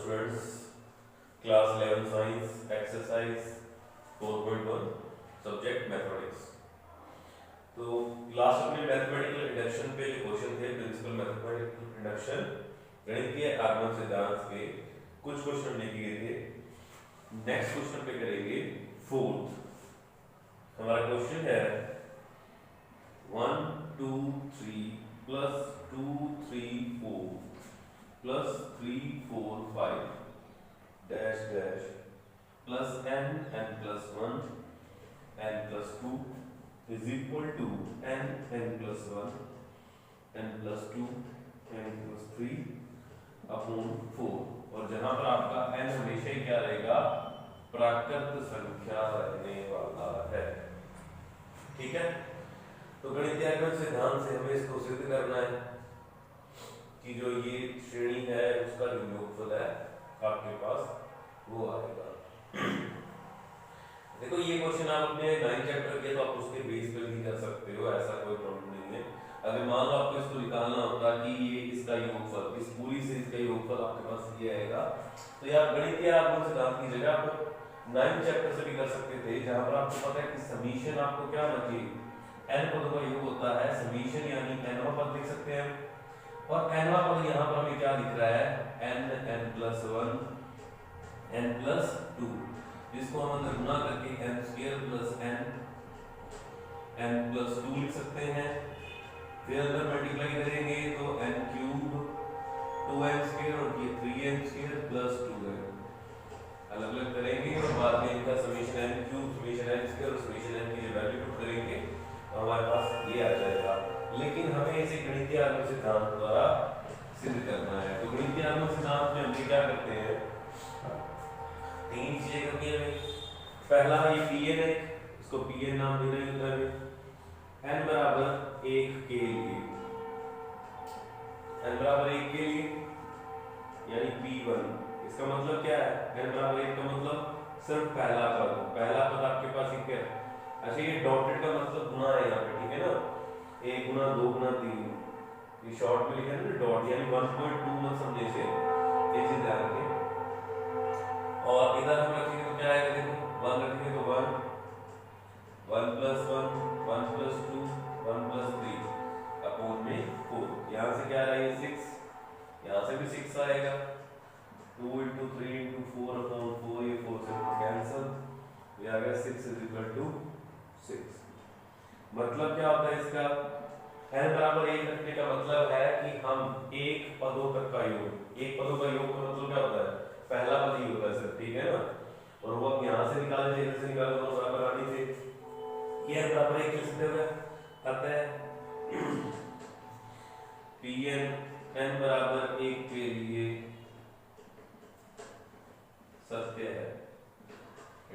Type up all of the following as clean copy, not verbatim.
Students, class 11 science exercise 4.1 subject mathematics. तो last अपने mathematical induction पे जो क्वेश्चन थे, प्रिंसिपल मैथमेटिकल इंडक्शन गणितीय आगमन सिद्धांत के कुछ क्वेश्चन लेके गए थे। नेक्स्ट क्वेश्चन पे करेंगे फोर्थ। हमारा क्वेश्चन है 1 2 3 plus 2 3 4 plus 3 4 5 dash dash plus n plus 1 n plus 2 is equal to n plus 1 n plus 2 n plus 3 upon 4। और जहां पर आपका n हमेशा ही क्या रहेगा, प्राकृत संख्या रहने वाला है। ठीक है, तो गणितीय आगमन सिद्धांत से हमें इसको सिद्ध करना है कि जो ये श्रेणी है उसका जो योगफल है आपके पास वो आएगा। देखो ये क्वेश्चन आप अपने 9 चैप्टर के तो आप उसके बेस पर भी कर सकते हो, ऐसा कोई प्रॉब्लम नहीं है। अगर मान लो आपको इसको निकालना होता कि ये इसका योगफल, इस पूरी सीरीज का योगफल आपके पास ये आएगा, तो यार गणितीय आगमन सिद्धांत की जगह आप 9 चैप्टर से भी कर सकते थे, जहां पर आपको पता है कि समीशन आपको क्या होना चाहिए, n पदों का योग होता है समीशन, यानी nवां पद लिख सकते हैं। और nवां पद यहाँ पर हमें क्या दिख रहा है, n plus 1 n plus 2, जिसको हम अंदर गुना करके n square plus n plus 2 लिख सकते हैं। फिर अंदर मल्टीप्लाई करेंगे तो n क्यूब 2n स्क्वायर और ये 3n स्क्वायर प्लस 2n अलग अलग करेंगे और बाद में इनका summation n cube summation n square और समेशन n की वैल्यू पुट करेंगे तो हमारे पास ये आ जाएगा। लेकिन हमें इसे गणितीय आगमन सिद्धांत द्वारा सिद्ध करना है। तो गणितीय आगमन सिद्धांत में हम क्या करते हैं, तीन चीजें करनी है हमें। पहला ये pn है, इसको pn नाम देना ही होता है n बराबर 1 के लिए, n बराबर 1 के लिए यानी p1। इसका मतलब क्या है, n बराबर 1 का मतलब सिर्फ पहला पद आपके पास एक है। अच्छा ये डॉटेड का मतलब गुना है यहाँ पे, ठीक है ना, 1 गुना 2 गुना 3, ये शॉर्ट में लिखा है ना डॉट, यानी 1.2 मत समझे इसे, ये चीज ध्यान रखें। और इधर हम रखेंगे तो क्या आएगा, देखो 1 रखेंगे तो 1 plus 1 1 plus 2 1 plus 3 अपॉन में 4। यहाँ से क्या आ रहा है 6, यहाँ से भी 6 आएगा, 2 into 3 into 4 अपॉन 4, ये 4 से कैंसिल, ये आ गया 6 is equal to 6। मतलब क्या होता है इसका, n बराबर 1 रखने का मतलब है कि हम एक पदों तक का योग, एक पदों का योग का मतलब क्या होता है, पहला पद ही होता है सिर्फ, ठीक है ना। और वो अब यहाँ से निकाले थे, इधर से निकाले तो बराबर आनी थी, ये n बराबर 1 लिखते हुए आता है pn n बराबर 1 के लिए सत्य है,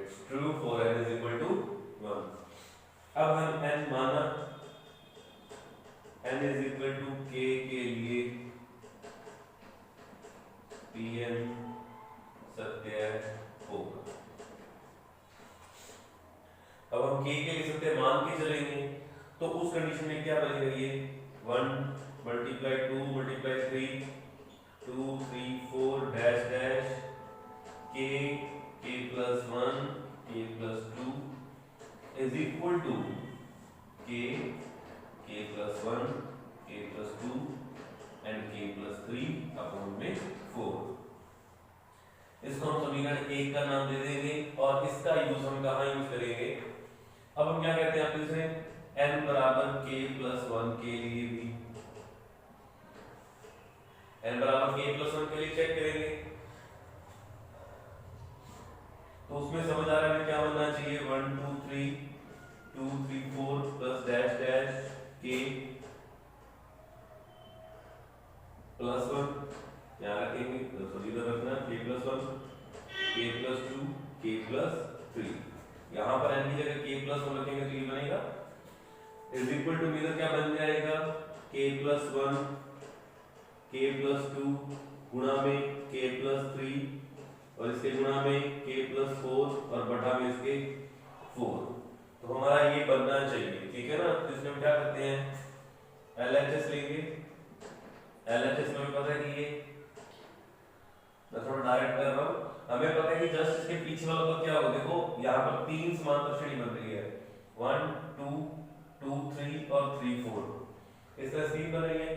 it's true for n is equal to 1। अब हम n माना n is equal to k के लिए pn सत्य होगा। अब हम k के लिए सत्य मान के चलेंगे तो उस कंडीशन में क्या बनेगा, ये 1 multiply 2 multiply 3 2 3 4 dash dash k plus 1 k plus 2 is equal to k plus 1 k plus 2 and k plus 3 upon में 4। इसको हम समीकरण 1 का नाम दे देंगे और इसका यूज हम कहाँ यूज करेंगे। अब हम क्या कहते हैं आप इसे, n बराबर k plus 1 के लिए भी, n बराबर k plus 1 के लिए चेक करेंगे तो उसमें समझ आ रहा है क्या बनना चाहिए, 1 2 3 2 3 4 plus dash dash k plus 1 यहाँ रखेंगे तो सभी इधर रखना k plus 1 k plus 2 k plus 3, यहाँ पर n की जगह k plus 1 रखेंगे तो ये बनेगा इज इक्वल टू इधर क्या बन जाएगा, k plus 1 k plus 2 गुणा में k plus 3 और इसके गुणा में k plus 4 और बटा में इसके 4। तो हमारा ये बनना चाहिए, ठीक है ना। तो इसमें हम क्या करते हैं, LHS लेंगे, LHS में पता है कि ये मैं थोड़ा डायरेक्ट कर रहा हूँ। हमें पता है कि जस्ट इसके पीछे वाला पद क्या होगा, देखो यहाँ पर 3 समांतर श्रेणी बन रही है, 1 2 2 3 और 3 4, इस तरह से 3 बन रही है।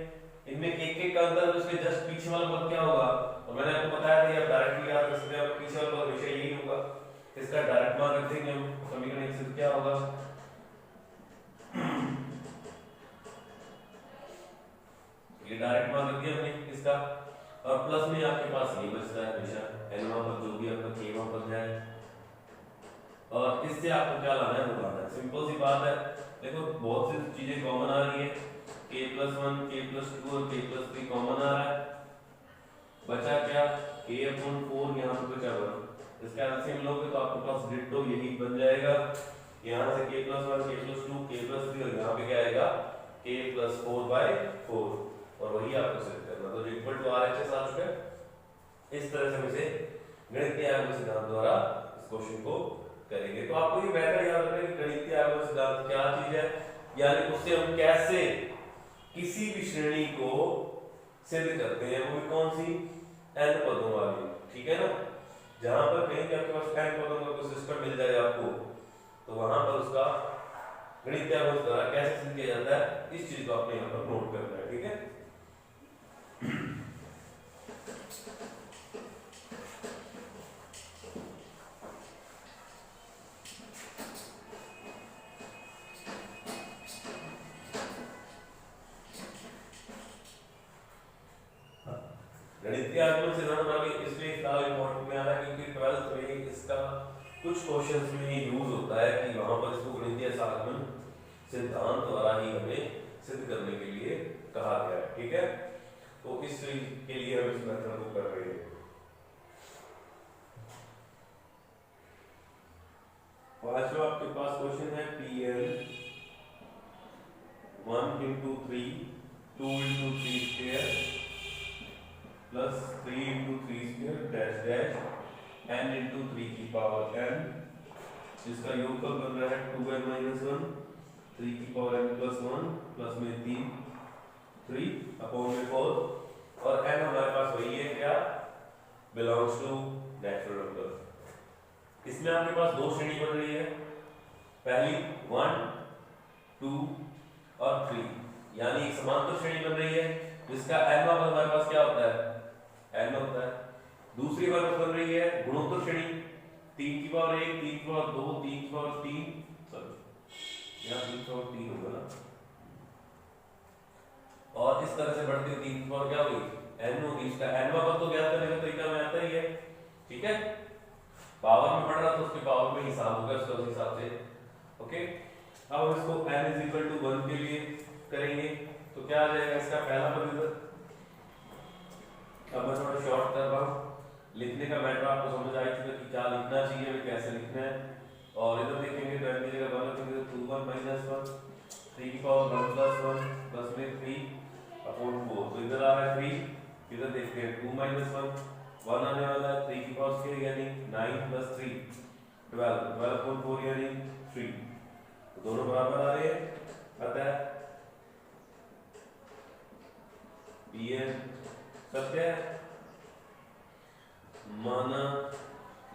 इनमें एक एक का अंतर, उसके जस्ट पीछे वाला पद क्या होगा, और मैंने आपको बताया था, आप डायरेक्टली याद रख सकते हैं, पीछे वाला पद हमेशा यही होगा। इसका डायरेक्ट मान रख देंगे हम, समीकरण 1 से क्या होगा, ये डायरेक्ट मान रख दिया हमने इसका, और प्लस में आपके पास ये बचता है हमेशा n पर जो भी आपका k पर जाए, और इससे आपको क्या लाना है वो लाना है। सिंपल सी बात है, देखो बहुत सी चीजें कॉमन आ रही है, k+1 k+2 और k+3 कॉमन आ रहा है, बचा क्या k/4, यहाँ पे बचा 1, इसका एलसीएम लोगे तो आपके पास डिट्टो यही बन जाएगा, यहाँ से k+1 k+2 k+3 और यहाँ पे क्या आएगा k+4/4, और वही आपको सिद्ध करना। तो जो इक्वल टू RHS आ चुका है, इस तरह से हम इसे गणितीय आगम सिद्धांत द्वारा इस क्वेश्चन को करेंगे। तो आपको ये बेहतर याद रखना कि गणितीय आगम सिद्धांत क्या चीज है, यानी उससे हम कैसे किसी भी श्रेणी को सिद्ध करते हैं, वो भी कौन सी, n पदों वाली, ठीक है ना। जहां पर कहीं भी आपके पास n पदों का कोई सिस्टम मिल जाए आपको, तो वहां पर उसका गणितीय आगम द्वारा कैसे सिद्ध किया जाता है, इस चीज को आपने यहाँ पर नोट करना है, ठीक है। गणितीय आगम सिद्धांत अभी इसलिए फिलहाल इंपॉर्टेंट में आ रहा है क्योंकि 12th में इसका कुछ क्वेश्चंस में यूज होता है कि वहां पर इसको गणितीय आगम सिद्धांत द्वारा ही हमें सिद्ध करने के लिए कहा गया है, ठीक है। तो इस के लिए हम इस मेथड को कर रहे हैं। पांचवा आपके पास क्वेश्चन है Pn 1 into 3 2 into 3 square plus 3 into 3 square dash dash n into 3 की पावर n, जिसका योगफल बन रहा है 2n minus 1 3 की पावर n plus 1 प्लस में 3 अपॉन में 4, और n हमारे पास वही है क्या, बिलोंग्स टू नेचुरल नंबर। इसमें आपके पास दो श्रेणी बन रही है, पहली 1 2 और 3, यानी एक समांतर श्रेणी बन रही है जिसका n पद हमारे पास क्या होता है, n होता है। दूसरी बार बन रही है गुणोत्तर श्रेणी, 3 की पावर 1 3 की पावर 2 3 की पावर 3, सॉरी यहाँ 3 की पावर 3 होगा ना, और इस तरह से बढ़ती हुई 3 की पावर क्या होगी, n होगी। इसका n पद तो ज्ञात करने का तरीका में आता ही है, ठीक है। पावर में पढ़ रहा तो उसके पावर में हिसाब होगा उसका, उस हिसाब से, ओके। अब हम इसको n = 1 के लिए करेंगे तो क्या आ जाएगा, इसका पहला पद इधर, अब मैं थोड़ा शॉर्ट कर रहा हूँ, लिखने का मैटर आपको समझ आ चुका कि क्या लिखना चाहिए, कैसे लिखना है। और इधर देखेंगे तो n की जगह 1 रखेंगे तो 2 1 minus 1 3 की पावर 1 plus 1 प्लस में 3 अपॉन 4, तो इधर आ रहा है 3, इधर देखते हैं 2 minus 1 1 आने वाला है, 3 की पावर स्क्वायर यानी 9 plus 3 12 12 अपॉन 4 यानी 3, तो दोनों बराबर आ रहे हैं। अतः Pn सत्य है, माना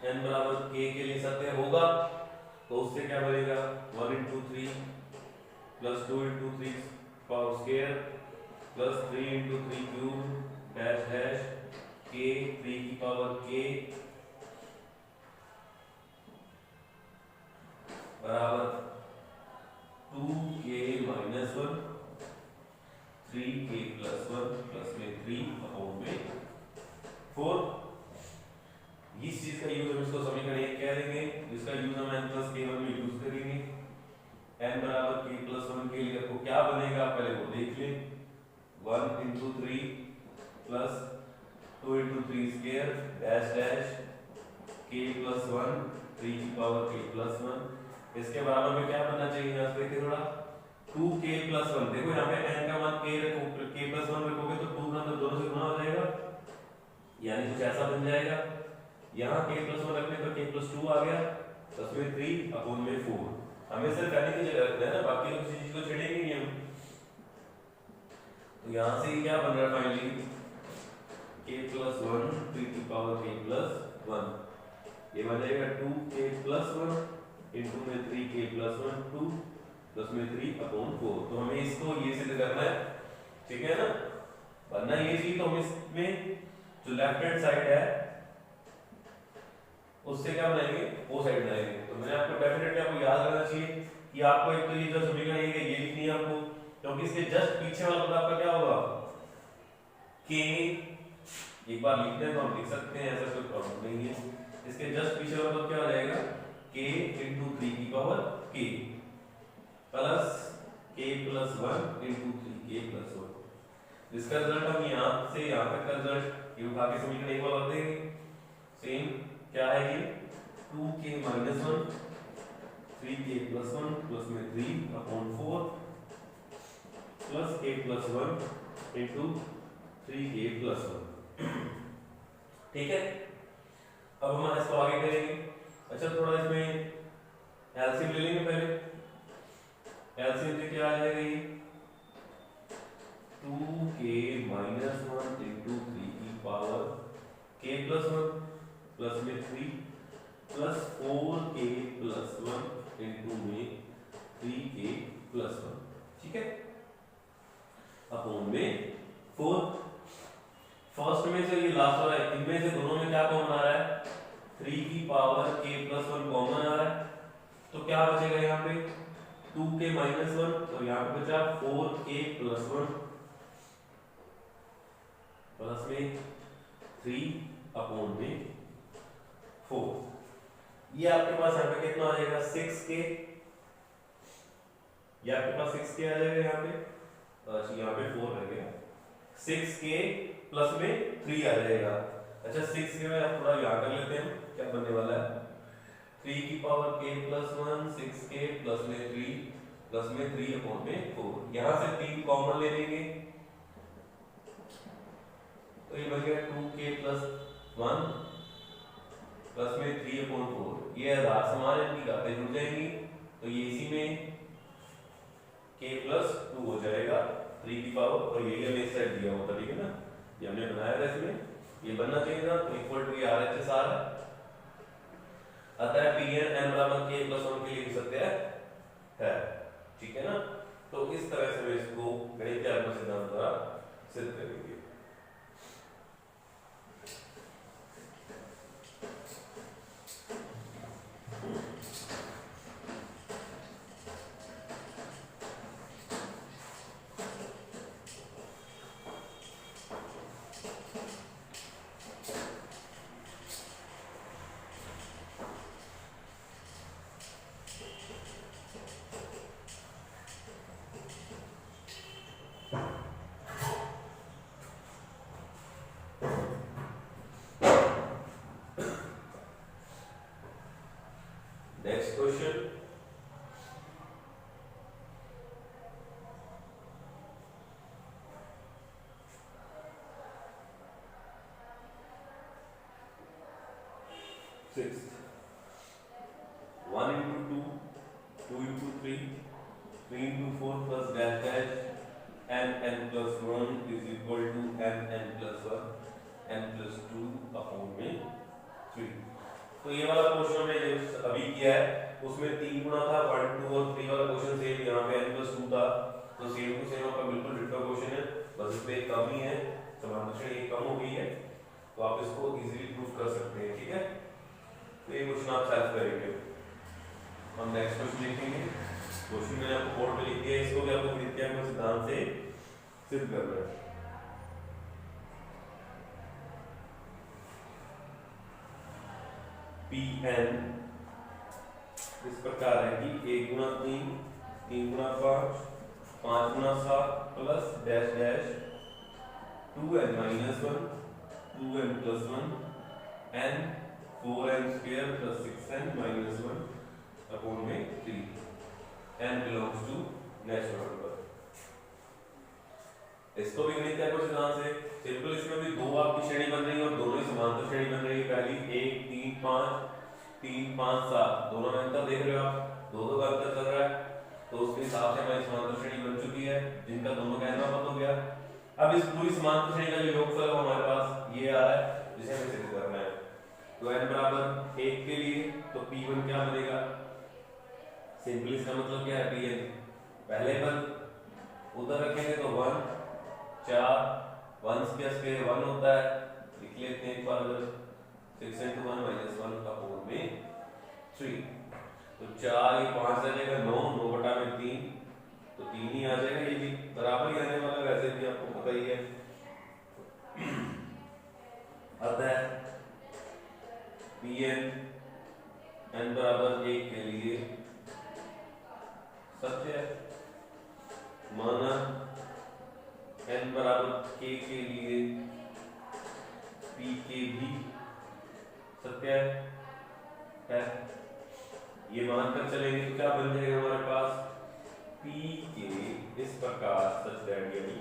n बराबर k के लिए सत्य होगा, तो उससे क्या बनेगा 1 into 3 plus 2 into 3 power square plus 3 into 3 cube dash dash k 3 की पावर k बराबर 2k minus 1 3k plus 1 plus में 3 अपॉन में 4। इस चीज का यूज हम इसको समीकरण 1 कह देंगे, जिसका यूज हम n plus k1 में यूज करेंगे। n बराबर k plus 1 के लिए आपको क्या बनेगा, पहले वो देख लें, 1 into 3 plus 2 into 3 square dash dash k plus 1 3 की पावर k plus 1, इसके बराबर में क्या बनना चाहिए, यहाँ से देखिए थोड़ा 2k plus 1, देखो यहाँ पे n का मान k रखो, k plus 1 रखोगे तो 2 का तो दोनों से गुना हो जाएगा, यानी कुछ ऐसा बन जाएगा। यहाँ k plus 1 रखने पर k plus 2 आ गया, प्लस में 3 अपॉन में 4, हमें सिर्फ n की जगह रखना है ना, बाकी तो किसी चीज को छेड़ेंगे नहीं हम। तो यहाँ से क्या बन रहा है फाइनली k plus 1 3 की पावर k plus 1, ये बन जाएगा 2k plus 1 इंटू में 3k plus 1 2 प्लस में 3/4। तो हमें इसको ये सिद्ध करना है, ठीक है ना, बनना ये चीज। तो हम इसमें जो लेफ्ट हैंड साइड है उससे क्या बनाएंगे, वो साइड बनाएंगे। तो मैंने आपको डेफिनेटली आपको याद रखना चाहिए कि आपको एक तो ये जो समीकरण है ये लिखनी है आपको, क्योंकि इसके जस्ट पीछे वाला पद आपका क्या होगा, k। एक बार लिखते हैं तो हम लिख सकते हैं, ऐसा कोई प्रॉब्लम नहीं है। इसके जस्ट पीछे वाला पद क्या हो जाएगा, k इंटू 3 की power k plus k plus 1 into 3k plus 1। इसका रिजल्ट हम यहाँ से यहाँ तक का रिजल्ट ये उठा के समीकरण एक बार देंगे। सेम क्या है ये, 2k minus 1 3k plus 1 plus में 3/4 plus k plus 1 into 3k plus 1। ठीक है, अब हम इसको आगे करेंगे। अच्छा थोड़ा इसमें एलसीएम ले लेंगे पहले। एलसीएम से क्या आ जाएगा ये, 2k माइनस 1 इंटू 3 की पावर k प्लस 1 प्लस में 3 प्लस 4k प्लस 1 इंटू में 3k प्लस 1, ठीक है, अपॉन में 4। फर्स्ट में से ये लास्ट वाला है, इनमें से दोनों में क्या कॉमन आ रहा है, 3 की पावर k प्लस 1 कॉमन आ रहा है। तो क्या बचेगा यहाँ पे, 2k माइनस 1, तो यहाँ पे बचा 4k प्लस 1 प्लस में 3/4। ये आपके पास यहाँ पे कितना आ जाएगा, 6k। ये आपके पास 6k आ जाएगा यहाँ पे, यहाँ पे 4 रह गया, 6k प्लस में 3 आ जाएगा। अच्छा 6k में आप थोड़ा यहाँ कर लेते हैं, क्या बनने वाला है, 3 की power k plus 1 6k plus में 3 प्लस में 3/4। यहाँ से 3 कॉमन ले लेंगे तो ये बन गया 2k प्लस 1 प्लस में 3/4। ये आधार समान है, इनकी घातें जुड़ जाएंगी, तो ये इसी में k प्लस 2 हो जाएगा 3 की पावर, और यही हमें इस साइड दिया होता, ठीक है ना, ये हमने बनाया था, इसमें ये बनना चाहिए ना, तो इक्वल टू ये RHS आ रहा है। अतः Pn n बराबर k प्लस 1 के लिए लिख सकते हैं, ठीक है ना। तो इस तरह से हम इसको गणितीय आगमन सिद्धांत द्वारा सिद्ध करेंगे। Next question. Sixth. 1 into 2, 2 into 3, 3 into 4 plus dash dash n plus 1 is equal to n plus 1 n plus 2/3। तो ये वाला क्वेश्चन हमने जो अभी किया है उसमें 3 गुना था, 1 2 और 3 वाला क्वेश्चन सेम, यहाँ पे n plus 2 था, तो सेम टू सेम आपका बिल्कुल डिटो क्वेश्चन है, बस इसमें एक कम ही है, समांतर श्रेणी एक कम हो गई है, तो आप इसको इजीली प्रूव कर सकते हैं, ठीक है। तो ये क्वेश्चन आप सॉल्व करेंगे। हम नेक्स्ट क्वेश्चन देखेंगे। क्वेश्चन मैंने आपको बोर्ड पे लिख दिया है, इसको भी आपको गणितीय आगमन सिद्धांत से सिद्ध करना है। Pn इस प्रकार है कि 1 गुना 3 3 गुना 5 5 गुना 7 plus dash dash 2n minus 1 2n plus 1 n 4n square plus 6n minus 1/3। n belongs to natural number. इसको भी गणितीय आगमन सिद्धांत से सिंपल, इसमें भी दो आपकी श्रेणी बन रही है और दोनों ही समांतर श्रेणी बन रही है। पहली 1 3 5 3 5 7, दोनों में अंतर देख रहे हो आप, दो का अंतर चल रहा है, तो उसके हिसाब से हमारी समांतर श्रेणी बन चुकी है जिनका दोनों का n पद हो गया। अब इस पूरी समांतर श्रेणी का जो योगफल है हमारे पास ये आ रहा है जिसे हमें सिद्ध करना है। तो n बराबर 1 के लिए तो p1 क्या बनेगा, सिंपली इसका मतलब क्या है, pn पहले पर उधर रखेंगे तो 1 4 1 के स्क्वायर 1 होता है, लिख लेते हैं एक बार अगर 6 into 1 minus 1 का होल में 3, तो 4 ये 5 आ जाएगा 9 9 बटा में 3 तो 3 ही आ जाएगा, ये भी बराबर ही आने वाला, वैसे भी आपको पता ही है। अतः Pn n बराबर 1 के लिए सत्य है, माना n बराबर k के लिए pk भी सत्य है। ये मानकर चलेंगे तो क्या बन जाएगा हमारे पास, pk इस प्रकार सच दैट यानी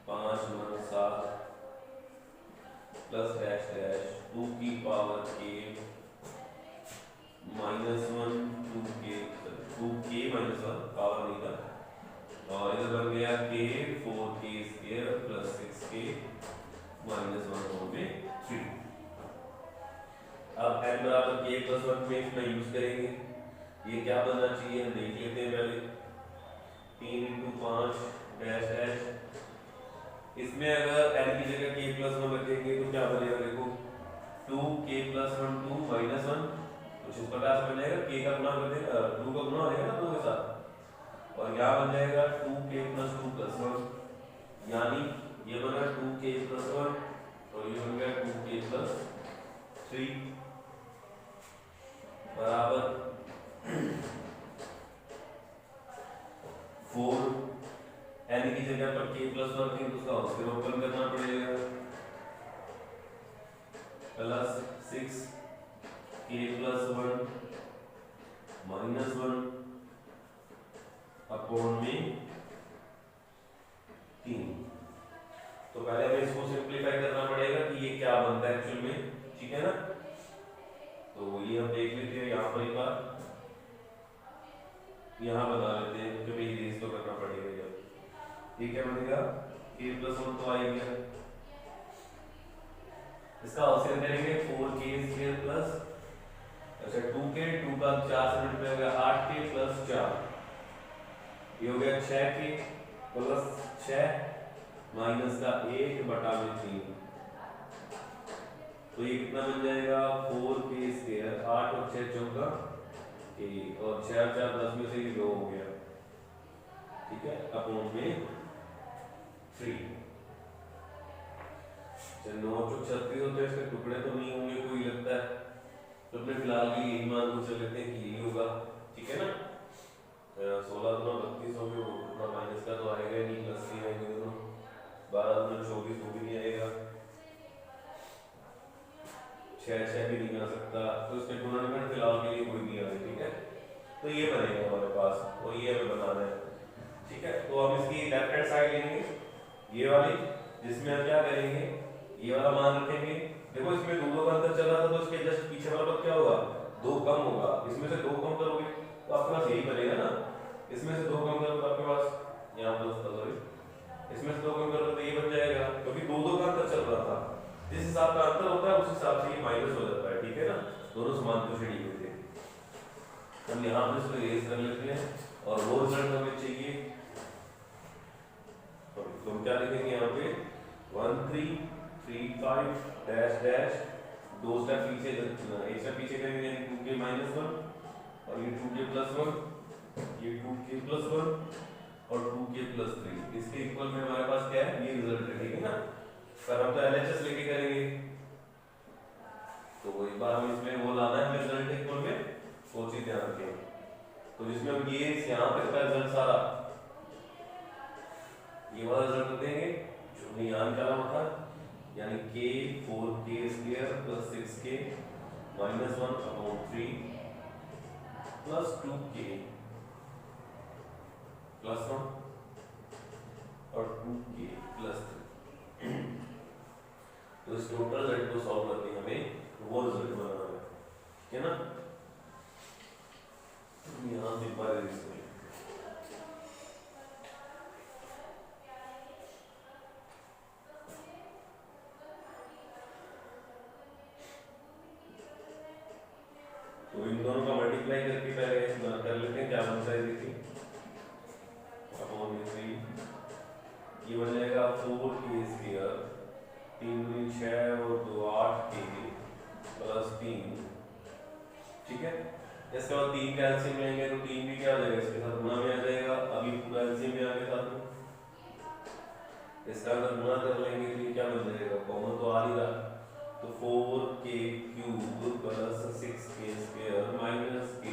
5 9 7 प्लस डैश डैश 2 की power k minus 1 2k minus 1 power नहीं था, और इधर बन गया k 4k स्क्वायर प्लस 6k माइनस 1 होल में 3। अब n बराबर k प्लस 1 में इसमें यूज करेंगे, ये क्या बनना चाहिए हम देख लेते हैं पहले। 3 into 5 डैश डैश, इसमें अगर n की जगह k प्लस 1 रखेंगे तो क्या बनेगा, देखो 2k प्लस 1 2 माइनस 1, कुछ इस प्रकार से बन जाएगा, k का गुणा कर देगा 2 का गुणा हो जाएगा ना 2 के साथ, और यहाँ बन जाएगा 2k प्लस 2 प्लस 1, यानी ये बना 2k प्लस 1 और ये बन गया 2k प्लस 3 बराबर 4। n की जगह पर k प्लस 1 रखेंगे तो उसका स्क्वायर ओपन करना पड़ेगा, plus 6k plus 1 minus 1 upon में 3। तो पहले हमें इसको सिंपलीफाई करना पड़ेगा कि ये क्या बनता है एक्चुअल में, ठीक है ना। तो ये हम देख लेते हैं यहाँ पर एक बार, यहाँ बना लेते हैं क्योंकि ये तो करना पड़ेगा जब, ठीक है, बनेगा k प्लस 1 तो आ ही गया, इसका ऑप्शन करेंगे 4k स्क्वायर प्लस, अच्छा 2k 2 का 4 से मल्टीप्लाई हो गया 8k प्लस 4, ये हो गया 6k प्लस 6 माइनस का 1 बटा में 3, तो ये कितना बन जाएगा 4k स्क्वायर 8 और 6 14 और 6 4 10 में से ये 2 हो गया, ठीक है, अपॉन में 3। 9 चौक 36 होते हैं, इसके टुकड़े तो नहीं होंगे कोई लगता है, तो अपने फिलहाल के लिए यही मान को चल लेते हैं कि यही होगा, ठीक है ना। 16 दूना 32 हो गए, उतना माइनस का तो आएगा नहीं, प्लस ही आएंगे दोनों, 12 दूना 24 वो भी नहीं आएगा, 6 भी नहीं आ सकता, तो इसके टूर्नामेंट फिलहाल के लिए कोई नहीं आ रही, ठीक है। तो ये बनेगा हमारे पास और ये हमें बनाना है, ठीक है। तो हम इसकी लेफ्ट हैंड साइड लेंगे ये वाली, जिसमें हम क्या करेंगे ये वाला मान रखेंगे, देखो इसमें 2 का अंतर चल रहा था तो इसके जस्ट पीछे वाला पद क्या होगा 2 कम होगा, इसमें से 2 कम करोगे तो आपके पास यही बनेगा ना, इसमें से 2 कम करोगे तो आपके पास यहाँ प्लस था, सॉरी इसमें से 2 कम करोगे तो ये बन जाएगा, क्योंकि 2 का अंतर चल रहा था, जिस हिसाब का अंतर होता है उस हिसाब से ये माइनस हो जाता है, ठीक है ना, दोनों समांतर श्रेणी में थे। हम यहाँ पे इसको इरेज कर लेते हैं और वो रिजल्ट हमें चाहिए, तो हम क्या लिखेंगे यहाँ पे 1 3 3 5 डैश डैश, 2 स्टेप पीछे एक स्टेप पीछे करेंगे यानी 2k माइनस 1 और ये 2k प्लस 1, ये 2k प्लस 1 और 2k प्लस 3, इसके इक्वल में हमारे पास क्या है ये रिजल्ट है, ठीक है ना। पर हम तो LHS लेके करेंगे तो एक बार हम इसमें वो लाना है रिजल्ट इक्वल में, वो चीज ध्यान रखें। तो जिसमें हम ये यहाँ तक का रिजल्ट सारा ये वाला रिजल्ट देंगे जो हमने यहाँ निकाला होता, यानी k 4k स्क्वायर plus 6k minus 1 upon 3 plus 2k plus 1 और 2k प्लस 3। तो इस टोटल रिजल्ट को सॉल्व करके हमें वो रिजल्ट बनाना है, ठीक है ना। यहाँ से बार इसमें इन दोनों का मल्टीप्लाई करके पहले कर लेते हैं, क्या बनता है देखिए, अपॉन में 3, ये बन जाएगा 4k², 3 दूनी 6 और 2 8k प्लस 3, ठीक है। इसके बाद 3 का एलसीएम लेंगे तो 3 भी क्या हो जाएगा, इसके साथ गुणा में आ जाएगा, अभी पूरा एलसीएम में आ गया साथ में, इसका अगर गुणा कर लेंगे तो ये क्या बन जाएगा, कॉमन तो आ ही रहा, तो 4k³ plus 6k² minus k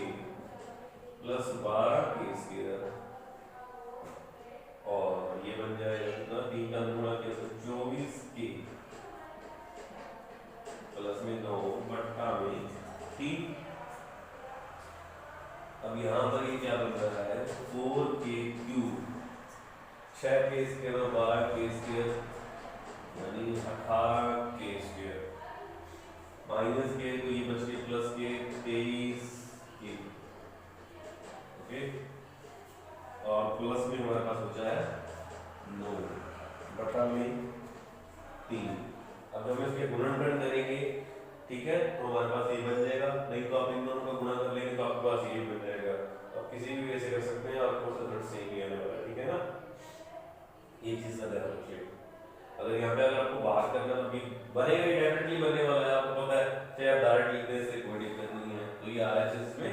plus 12k², और ये बन जाएगा कितना, 3 का गुणा किया तो 24k प्लस में 9 बट्टा में 3। अब यहाँ पर ये क्या बन रहा है, 4k³ 6k² और 12k² यानी 18k² माइनस के तो ये बच गए प्लस के 23k, ओके, और प्लस में हमारे पास बचा है 9 बटा में 3। अब हम इसके गुणनखंड करेंगे, ठीक है, तो हमारे पास ये बन जाएगा, नहीं तो आप इन दोनों का गुणा कर लेंगे तो आपके पास ये बन जाएगा। आप किसी भी वे से कर सकते हैं, आपको रिजल्ट सेम ही आने वाला है, ठीक है ना, ये चीज का ध्यान रखिए। अगर यहाँ पे अगर आपको बाहर करना तो भी बनेगा, डेफिनेटली बने वाला है, आपको पता है, चाहे आप डायरेक्ट लिखने से कोई दिक्कत नहीं है, तो ये RHS में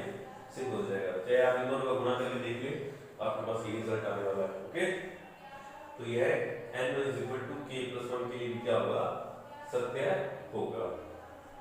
सिद्ध हो जाएगा, चाहे आप इन दोनों का गुणा करके देख ले, आपके पास ये रिजल्ट आने वाला है, ओके। तो ये है n = k + 1 के लिए क्या होगा, सत्य होगा।